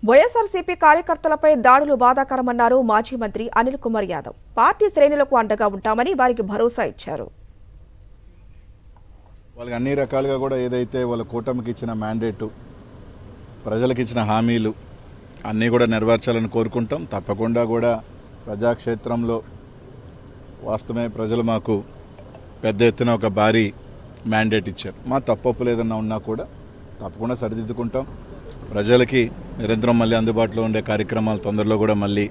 వైఎస్ఆర్సీపీ కార్యకర్తలపై దాడులు బాధాకరమన్నారు మాజీ మంత్రి అనిల్ కుమార్ యాదవ్. పార్టీ శ్రేణులకు అండగా ఉంటామని వారికి భరోసా ఇచ్చారు. వాళ్ళకి అన్ని రకాలుగా కూడా ఏదైతే వాళ్ళ కూటమికి ఇచ్చిన మ్యాండేటు, ప్రజలకు ఇచ్చిన హామీలు అన్నీ కూడా నెరవేర్చాలని కోరుకుంటాం. తప్పకుండా కూడా ప్రజాక్షేత్రంలో వాస్తవమే ప్రజలు మాకు పెద్ద ఎత్తున ఒక భారీ మ్యాండేట్ ఇచ్చారు. మా తప్పొప్పులు ఏదన్నా ఉన్నా కూడా తప్పకుండా సరిదిద్దుకుంటాం. ప్రజలకి నిరంతరం మళ్ళీ అందుబాటులో ఉండే కార్యక్రమాలు తొందరలో కూడా మళ్ళీ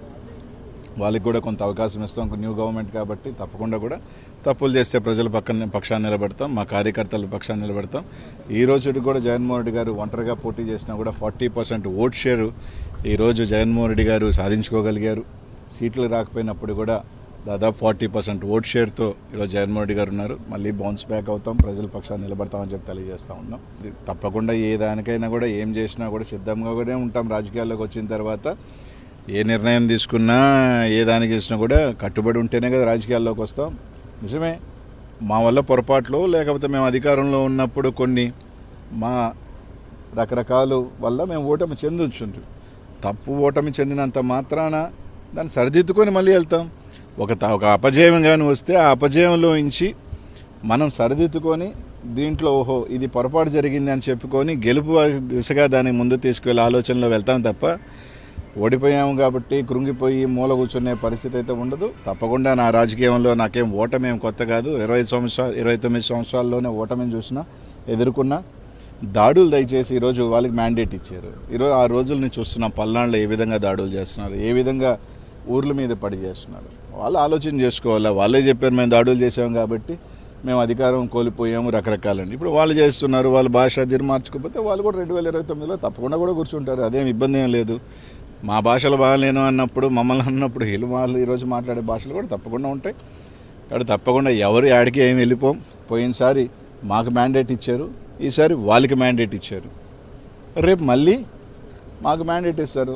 వాళ్ళకి కూడా కొంత అవకాశం ఇస్తాం. న్యూ గవర్నమెంట్ కాబట్టి తప్పకుండా కూడా తప్పులు చేస్తే ప్రజల పక్షాన్ని నిలబెడతాం, మా కార్యకర్తల పక్షాన్ని నిలబెడతాం. ఈ రోజు కూడా జగన్మోహన్ రెడ్డి గారు ఒంటరిగా పోటీ చేసినా కూడా 40% ఓట్ షేరు ఈరోజు జగన్మోహన్ రెడ్డి గారు సాధించుకోగలిగారు. సీట్లు రాకపోయినప్పుడు కూడా దాదాపు 40% ఓట్ షేర్తో ఈరోజు జగన్మోహన్ రెడ్డి గారు ఉన్నారు. మళ్ళీ బౌన్స్ బ్యాక్ అవుతాం, ప్రజల పక్షాన్ని నిలబడతామని చెప్పి తెలియజేస్తూ ఉన్నాం. తప్పకుండా ఏ దానికైనా కూడా ఏం చేసినా కూడా సిద్ధంగా కూడా ఉంటాం. రాజకీయాల్లోకి వచ్చిన తర్వాత ఏ నిర్ణయం తీసుకున్నా ఏ దానికి చేసినా కూడా కట్టుబడి ఉంటేనే కదా రాజకీయాల్లోకి వస్తాం. నిజమే, మా వల్ల పొరపాట్లు లేకపోతే మేము అధికారంలో ఉన్నప్పుడు కొన్ని మా రకరకాల వల్ల మేము ఓటమి చెందొచ్చు. తప్పు ఓటమి చెందినంత మాత్రాన దాన్ని సరిదిద్దుకొని మళ్ళీ వెళ్తాం. ఒక అపజయం కానీ వస్తే ఆ అపజయంలో నుంచి మనం సరిదిద్దుకొని దీంట్లో ఓహో ఇది పొరపాటు జరిగింది అని చెప్పుకొని గెలుపు దిశగా దాన్ని ముందు తీసుకువెళ్ళే ఆలోచనలో వెళ్తాం తప్ప ఓడిపోయాము కాబట్టి కృంగిపోయి మూల కూర్చునే పరిస్థితి అయితే ఉండదు. తప్పకుండా నా రాజకీయంలో నాకేం ఓటమేం కొత్త కాదు. 29 సంవత్సరాల్లోనే ఓటమిని చూసినా ఎదుర్కొన్నా. దాడులు దయచేసి ఈరోజు వాళ్ళకి మ్యాండేట్ ఇచ్చారు. ఈరోజు ఆ రోజుల్ని చూస్తున్నాం. పల్నాడులో ఏ విధంగా దాడులు చేస్తున్నారు, ఏ విధంగా ఊర్ల మీద పడి చేస్తున్నారు. వాళ్ళు ఆలోచన చేసుకోవాలా. వాళ్ళే చెప్పారు మేము దాడులు చేసాం కాబట్టి మేము అధికారం కోల్పోయాము రకరకాలండి. ఇప్పుడు వాళ్ళు చేస్తున్నారు. వాళ్ళ భాష తీరు మార్చుకోకపోతే వాళ్ళు కూడా 2029లో తప్పకుండా కూడా కూర్చుంటారు. అదేం ఇబ్బంది ఏం లేదు. మా భాషలు బాగాలేను అన్నప్పుడు మమ్మల్ని అన్నప్పుడు వాళ్ళు ఈరోజు మాట్లాడే భాషలు కూడా తప్పకుండా ఉంటాయి. కాబట్టి తప్పకుండా ఎవరు యాడికి ఏమి వెళ్ళిపోం. పోయినసారి మాకు మ్యాండేట్ ఇచ్చారు, ఈసారి వాళ్ళకి మ్యాండేట్ ఇచ్చారు, రేపు మళ్ళీ మాకు మ్యాండేట్ ఇస్తారు.